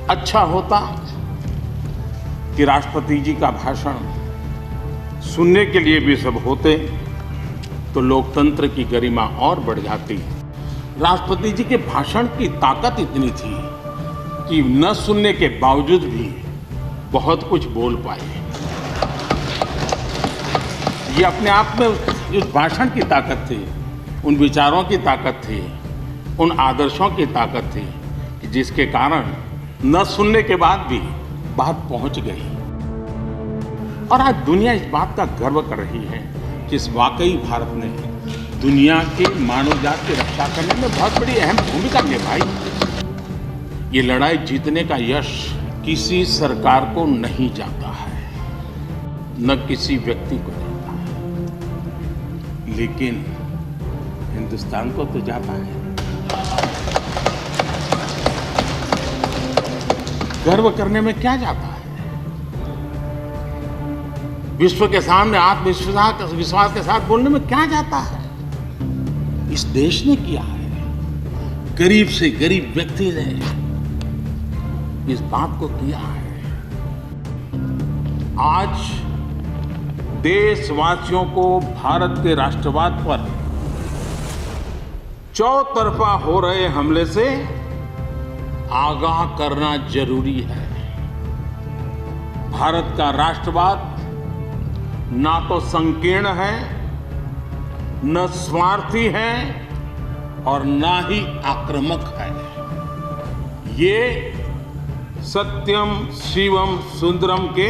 अच्छा होता कि राष्ट्रपति जी का भाषण सुनने के लिए भी सब होते तो लोकतंत्र की गरिमा और बढ़ जाती। राष्ट्रपति जी के भाषण की ताकत इतनी थी कि न सुनने के बावजूद भी बहुत कुछ बोल पाए। ये अपने आप में उस भाषण की ताकत थी, उन विचारों की ताकत थी, उन आदर्शों की ताकत थी कि जिसके कारण न सुनने के बाद भी बात पहुंच गई। और आज दुनिया इस बात का गर्व कर रही है कि इस वाकई भारत ने दुनिया के मानव जात की रक्षा करने में बहुत बड़ी अहम भूमिका निभाई। ये लड़ाई जीतने का यश किसी सरकार को नहीं जाता है, न किसी व्यक्ति को जाता है, लेकिन हिंदुस्तान को तो जाता है। गर्व करने में क्या जाता है? विश्व के सामने आत्मविश्वास के साथ बोलने में क्या जाता है? इस देश ने किया है, गरीब से गरीब व्यक्ति ने इस बात को किया है। आज देशवासियों को भारत के राष्ट्रवाद पर चौतरफा हो रहे हमले से आगाह करना जरूरी है। भारत का राष्ट्रवाद ना तो संकीर्ण है, न स्वार्थी है और ना ही आक्रामक है। ये सत्यम शिवम सुंदरम के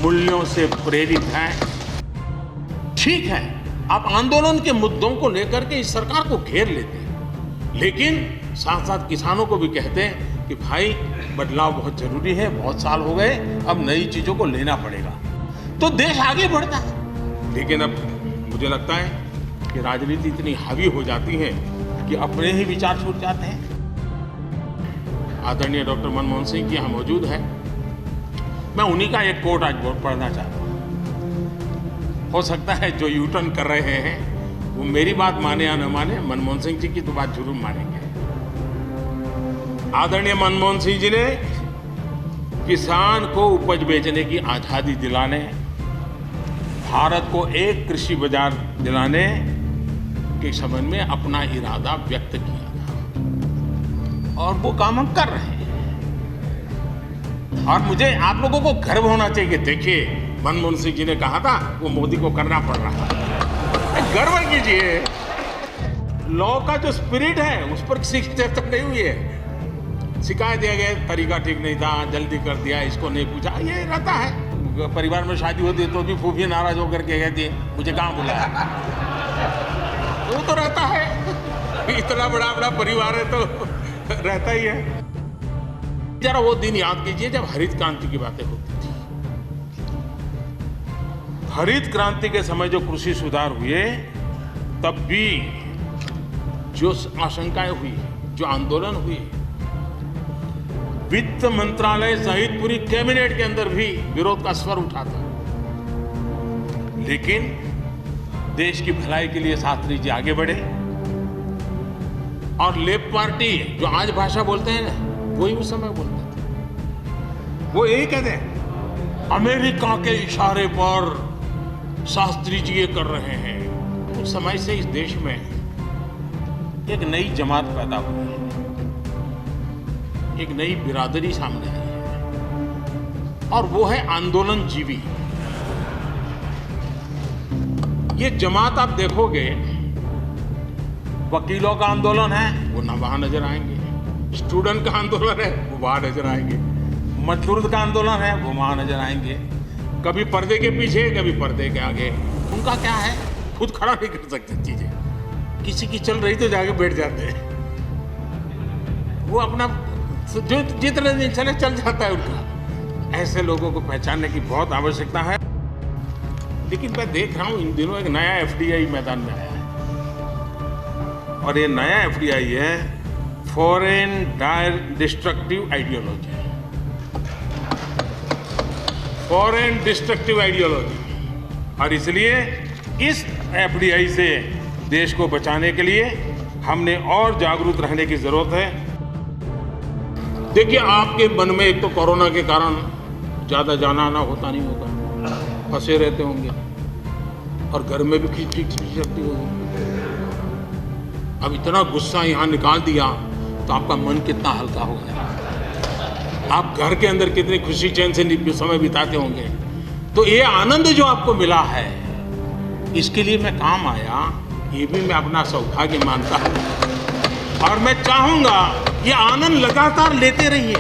मूल्यों से प्रेरित है। ठीक है, आप आंदोलन के मुद्दों को लेकर के इस सरकार को घेर लेते हैं, लेकिन साथ साथ किसानों को भी कहते हैं कि भाई बदलाव बहुत जरूरी है, बहुत साल हो गए, अब नई चीजों को लेना पड़ेगा, तो देश आगे बढ़ता है। लेकिन अब मुझे लगता है कि राजनीति इतनी हावी हो जाती है कि अपने ही विचार छूट जाते हैं। आदरणीय डॉक्टर मनमोहन सिंह जी यहाँ मौजूद है, मैं उन्हीं का एक कोट आज पढ़ना चाहता हूँ। हो सकता है जो यू टर्न कर रहे हैं वो मेरी बात माने या न माने, मनमोहन सिंह जी की तो बात जरूर मानेंगे। आदरणीय मनमोहन सिंह जी ने किसान को उपज बेचने की आजादी दिलाने, भारत को एक कृषि बाजार दिलाने के संबंध में अपना इरादा व्यक्त किया था और वो काम हम कर रहे हैं। और मुझे आप लोगों को गर्व होना चाहिए। देखिए, मनमोहन सिंह जी ने कहा था वो मोदी को करना पड़ रहा है, गर्व कीजिए। लॉ का जो स्पिरिट है उस पर किसी की चर्चा नहीं हुई है। शिकायत दिया गया, तरीका ठीक नहीं था, जल्दी कर दिया, इसको नहीं पूछा, ये रहता है। परिवार में शादी होती है तो भी फूफी नाराज होकर के कहती है मुझे कहाँ बुलाया, वो तो रहता है। इतना बड़ा बड़ा परिवार है तो रहता ही है। जरा वो दिन याद कीजिए जब हरित क्रांति की बातें होती थी। हरित क्रांति के समय जो कृषि सुधार हुए, तब भी जो आशंकाएं हुई, जो आंदोलन हुए, वित्त मंत्रालय सहित पूरी कैबिनेट के अंदर भी विरोध का स्वर उठा था। लेकिन देश की भलाई के लिए शास्त्री जी आगे बढ़े और लेफ्ट पार्टी जो आज भाषा बोलते हैं ना, वही उस समय बोलते थे। वो यही कहते हैं अमेरिका के इशारे पर शास्त्री जी ये कर रहे हैं। उस समय से इस देश में एक नई जमात पैदा हुई है, एक नई बिरादरी सामने आई है और वो है आंदोलन जीवी। ये जमात आप देखोगे, वकीलों का आंदोलन है वो ना वहां नजर आएंगे, स्टूडेंट का आंदोलन है वो वहां नजर आएंगे, मजदूर का आंदोलन है वो वहां नजर आएंगे। कभी पर्दे के पीछे, कभी पर्दे के आगे। उनका क्या है, खुद खड़ा नहीं कर सकते चीजें, किसी की चल रही तो जाके बैठ जाते हैं। वो अपना जो जितने दिन चले चल जाता है उनका। ऐसे लोगों को पहचानने की बहुत आवश्यकता है। लेकिन मैं देख रहा हूं इन दिनों एक नया एफडीआई मैदान में आया है और ये नया एफडीआई है foreign direct destructive ideology. Foreign destructive ideology. और इसलिए इस एफडीआई से देश को बचाने के लिए हमने और जागरूक रहने की जरूरत है। देखिए, आपके मन में एक तो कोरोना के कारण ज़्यादा जाना आना होता नहीं होगा, फंसे रहते होंगे और घर में भी खींच सकती होगी। अब इतना गुस्सा यहाँ निकाल दिया तो आपका मन कितना हल्का हो गया। आप घर के अंदर कितनी खुशी चैन से समय बिताते होंगे। तो ये आनंद जो आपको मिला है, इसके लिए मैं काम आया, ये भी मैं अपना सौभाग्य मानता हूँ और मैं चाहूँगा ये आनंद लगातार लेते रहिए।